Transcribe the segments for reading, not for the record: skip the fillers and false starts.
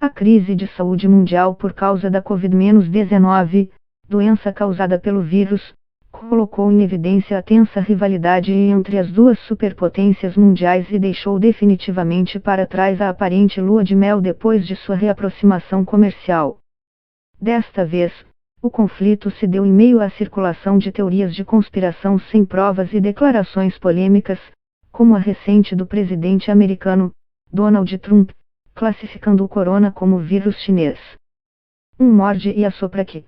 A crise de saúde mundial por causa da Covid-19, doença causada pelo vírus, colocou em evidência a tensa rivalidade entre as duas superpotências mundiais e deixou definitivamente para trás a aparente lua de mel depois de sua reaproximação comercial. Desta vez, o conflito se deu em meio à circulação de teorias de conspiração sem provas e declarações polêmicas, como a recente do presidente americano, Donald Trump, classificando o corona como vírus chinês. Um morde e assopra que,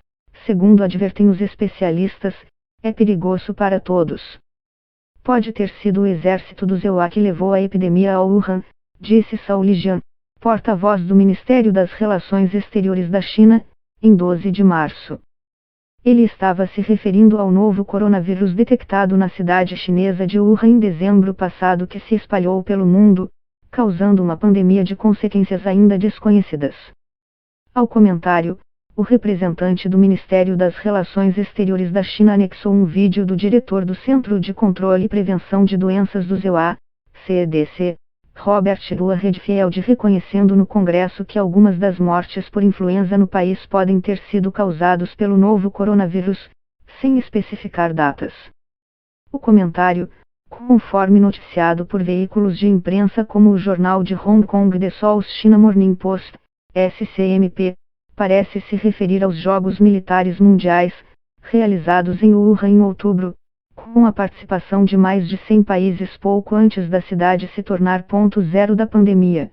segundo advertem os especialistas, é perigoso para todos. Pode ter sido o exército do EUA que levou a epidemia a Wuhan, disse Zhao Lijian, porta-voz do Ministério das Relações Exteriores da China, em 12 de março. Ele estava se referindo ao novo coronavírus detectado na cidade chinesa de Wuhan em dezembro passado que se espalhou pelo mundo, causando uma pandemia de consequências ainda desconhecidas. Ao comentário, o representante do Ministério das Relações Exteriores da China anexou um vídeo do diretor do Centro de Controle e Prevenção de Doenças do EUA, CDC, Robert Redfield, reconhecendo no Congresso que algumas das mortes por influenza no país podem ter sido causadas pelo novo coronavírus, sem especificar datas. O comentário, conforme noticiado por veículos de imprensa como o jornal de Hong Kong The South China Morning Post, SCMP, parece se referir aos Jogos Militares Mundiais, realizados em Wuhan em outubro, com a participação de mais de 100 países pouco antes da cidade se tornar ponto zero da pandemia.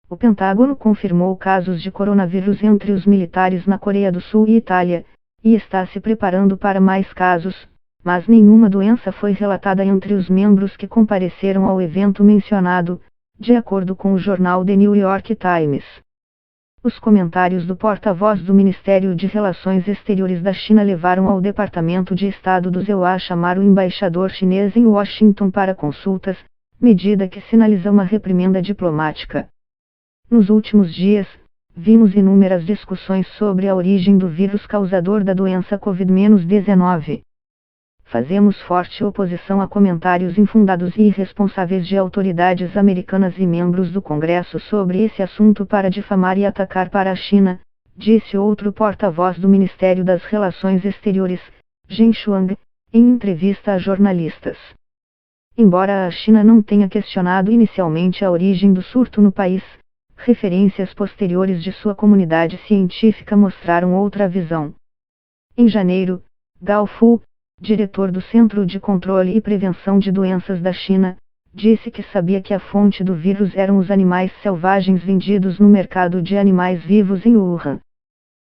O Pentágono confirmou casos de coronavírus entre os militares na Coreia do Sul e Itália, e está se preparando para mais casos, mas nenhuma doença foi relatada entre os membros que compareceram ao evento mencionado, de acordo com o jornal The New York Times. Os comentários do porta-voz do Ministério de Relações Exteriores da China levaram ao Departamento de Estado do EUA a chamar o embaixador chinês em Washington para consultas, medida que sinaliza uma reprimenda diplomática. Nos últimos dias, vimos inúmeras discussões sobre a origem do vírus causador da doença Covid-19. Fazemos forte oposição a comentários infundados e irresponsáveis de autoridades americanas e membros do Congresso sobre esse assunto para difamar e atacar para a China, disse outro porta-voz do Ministério das Relações Exteriores, Zheng Shuang, em entrevista a jornalistas. Embora a China não tenha questionado inicialmente a origem do surto no país, referências posteriores de sua comunidade científica mostraram outra visão. Em janeiro, Gao Fu, diretor do Centro de Controle e Prevenção de Doenças da China, disse que sabia que a fonte do vírus eram os animais selvagens vendidos no mercado de animais vivos em Wuhan.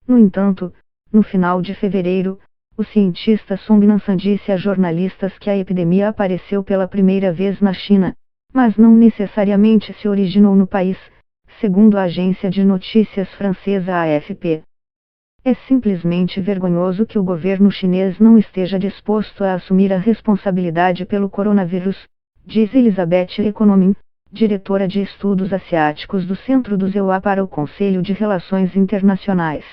No entanto, no final de fevereiro, o cientista Song Nansan disse a jornalistas que a epidemia apareceu pela primeira vez na China, mas não necessariamente se originou no país, segundo a agência de notícias francesa AFP. É simplesmente vergonhoso que o governo chinês não esteja disposto a assumir a responsabilidade pelo coronavírus, diz Elizabeth Economin, diretora de estudos asiáticos do Centro do EUA para o Conselho de Relações Internacionais.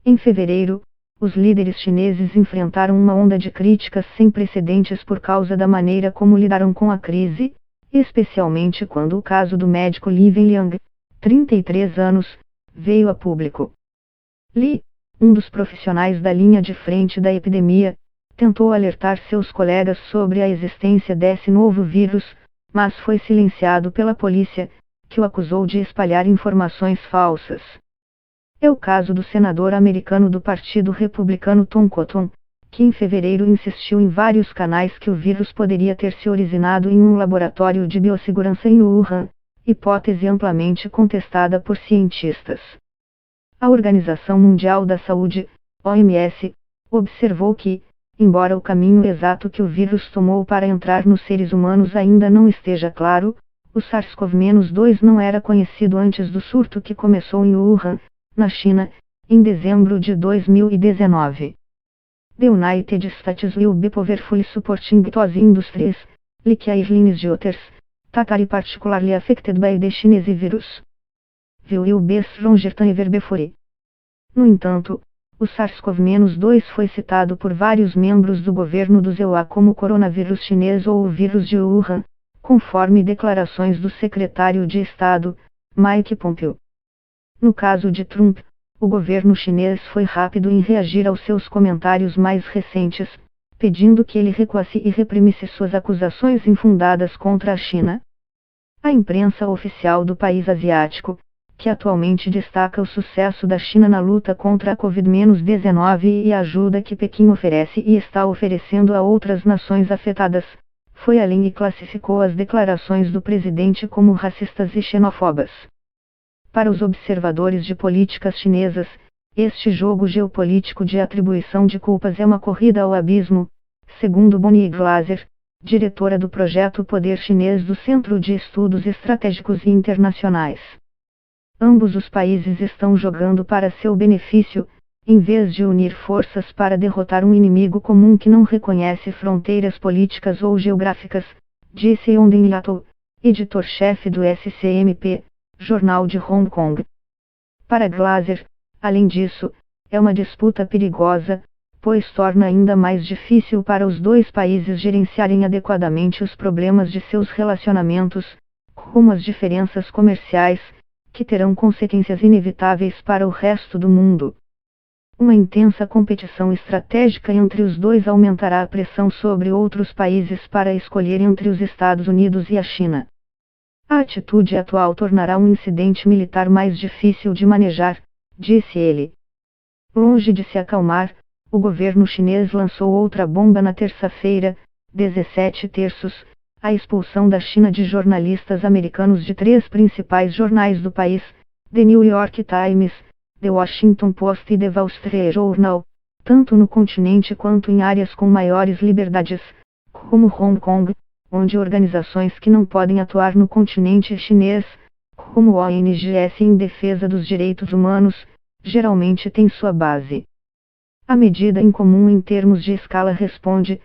Em fevereiro, os líderes chineses enfrentaram uma onda de críticas sem precedentes por causa da maneira como lidaram com a crise, especialmente quando o caso do médico Li Wenliang, 33 anos, veio a público. Li, um dos profissionais da linha de frente da epidemia, tentou alertar seus colegas sobre a existência desse novo vírus, mas foi silenciado pela polícia, que o acusou de espalhar informações falsas. É o caso do senador americano do Partido Republicano Tom Cotton, que em fevereiro insistiu em vários canais que o vírus poderia ter se originado em um laboratório de biossegurança em Wuhan, hipótese amplamente contestada por cientistas. A Organização Mundial da Saúde, OMS, observou que, embora o caminho exato que o vírus tomou para entrar nos seres humanos ainda não esteja claro, o SARS-CoV-2 não era conhecido antes do surto que começou em Wuhan, na China, em dezembro de 2019. The United States will be powerfully supporting those industries, like airlines and others, that are particularly affected by the Chinese virus. Will be stronger than ever before. No entanto, o SARS-CoV-2 foi citado por vários membros do governo do EUA como coronavírus chinês ou o vírus de Wuhan, conforme declarações do secretário de Estado, Mike Pompeo. No caso de Trump, o governo chinês foi rápido em reagir aos seus comentários mais recentes, pedindo que ele recuasse e reprimisse suas acusações infundadas contra a China. A imprensa oficial do país asiático, que atualmente destaca o sucesso da China na luta contra a Covid-19 e a ajuda que Pequim oferece e está oferecendo a outras nações afetadas, foi além e classificou as declarações do presidente como racistas e xenofobas. Para os observadores de políticas chinesas, este jogo geopolítico de atribuição de culpas é uma corrida ao abismo, segundo Bonnie Glaser, diretora do projeto Poder Chinês do Centro de Estudos Estratégicos e Internacionais. Ambos os países estão jogando para seu benefício, em vez de unir forças para derrotar um inimigo comum que não reconhece fronteiras políticas ou geográficas, disse Yongdeng Yatou, editor-chefe do SCMP, jornal de Hong Kong. Para Glaser, além disso, é uma disputa perigosa, pois torna ainda mais difícil para os dois países gerenciarem adequadamente os problemas de seus relacionamentos, como as diferenças comerciais, que terão consequências inevitáveis para o resto do mundo. Uma intensa competição estratégica entre os dois aumentará a pressão sobre outros países para escolher entre os Estados Unidos e a China. A atitude atual tornará um incidente militar mais difícil de manejar, disse ele. Longe de se acalmar, o governo chinês lançou outra bomba na terça-feira, 17/3, a expulsão da China de jornalistas americanos de 3 principais jornais do país, The New York Times, The Washington Post e The Wall Street Journal, tanto no continente quanto em áreas com maiores liberdades, como Hong Kong, onde organizações que não podem atuar no continente chinês, como o ONGs em defesa dos direitos humanos, geralmente têm sua base. A medida incomum em termos de escala responde,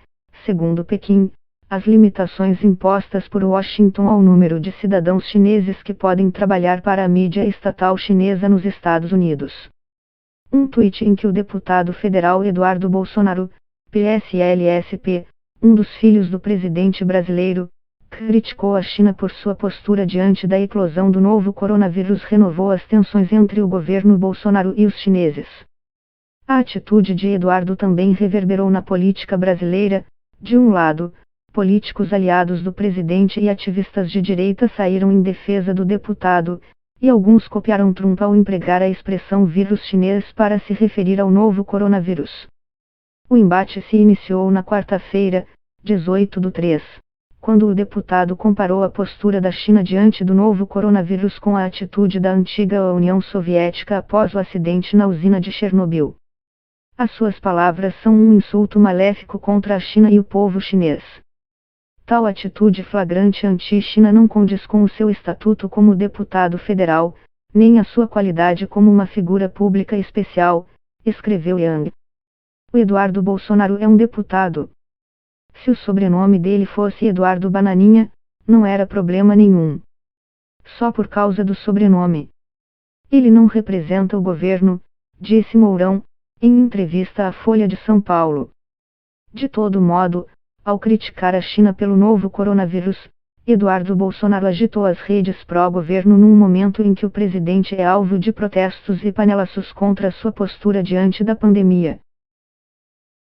segundo Pequim, às limitações impostas por Washington ao número de cidadãos chineses que podem trabalhar para a mídia estatal chinesa nos Estados Unidos. Um tweet em que o deputado federal Eduardo Bolsonaro, PSLSP, um dos filhos do presidente brasileiro, criticou a China por sua postura diante da eclosão do novo coronavírus, renovou as tensões entre o governo Bolsonaro e os chineses. A atitude de Eduardo também reverberou na política brasileira. De um lado, políticos aliados do presidente e ativistas de direita saíram em defesa do deputado, e alguns copiaram Trump ao empregar a expressão vírus chinês para se referir ao novo coronavírus. O embate se iniciou na quarta-feira, 18/3, quando o deputado comparou a postura da China diante do novo coronavírus com a atitude da antiga União Soviética após o acidente na usina de Chernobyl. As suas palavras são um insulto maléfico contra a China e o povo chinês. Tal atitude flagrante anti-China não condiz com o seu estatuto como deputado federal, nem a sua qualidade como uma figura pública especial, escreveu Yang. O Eduardo Bolsonaro é um deputado. Se o sobrenome dele fosse Eduardo Bananinha, não era problema nenhum. Só por causa do sobrenome. Ele não representa o governo, disse Mourão, em entrevista à Folha de São Paulo. De todo modo, ao criticar a China pelo novo coronavírus, Eduardo Bolsonaro agitou as redes pró-governo num momento em que o presidente é alvo de protestos e panelaços contra sua postura diante da pandemia.